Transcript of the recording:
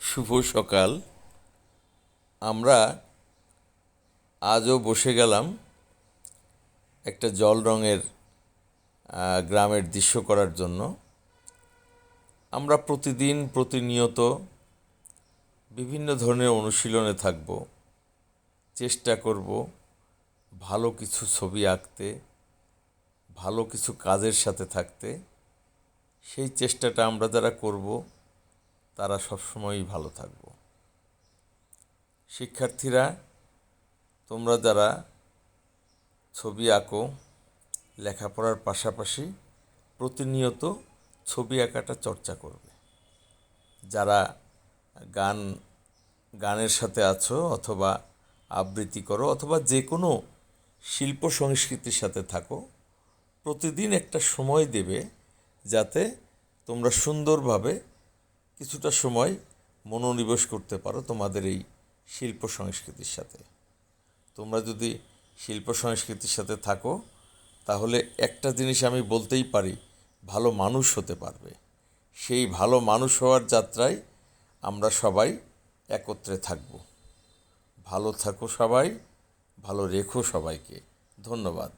শুভ সকাল। আমরা আজও বসে গেলাম একটা জল রঙের গ্রামের দৃশ্য করার জন্য। আমরা প্রতিদিন প্রতিনিয়ত বিভিন্ন ধরনের অনুশীলনে থাকব, চেষ্টা করব ভালো কিছু ছবি আঁকতে, ভালো কিছু কাজের সাথে থাকতে। সেই চেষ্টাটা আমরা যারা করব তারা সবসময়ই ভালো থাকব। শিক্ষার্থীরা, তোমরা যারা ছবি আঁকো, লেখাপড়ার পাশাপাশি প্রতিনিয়ত ছবি আঁকাটা চর্চা করবে। যারা গানের সাথে আছো অথবা আবৃত্তি করো অথবা যে কোনো শিল্প সংস্কৃতির সাথে থাকো, প্রতিদিন একটা সময় দেবে যাতে তোমরা সুন্দরভাবে কিছুটা সময় মনোনিবেশ করতে পারো তোমাদের এই শিল্প সংস্কৃতির সাথে। তোমরা যদি শিল্প সংস্কৃতির সাথে থাকো তাহলে একটা জিনিস আমি বলতেই পারি, ভালো মানুষ হতে পারবে। সেই ভালো মানুষ হওয়ার যাত্রায় আমরা সবাই একত্রে থাকব। ভালো থাকো সবাই, ভালো রেখো সবাইকে। ধন্যবাদ।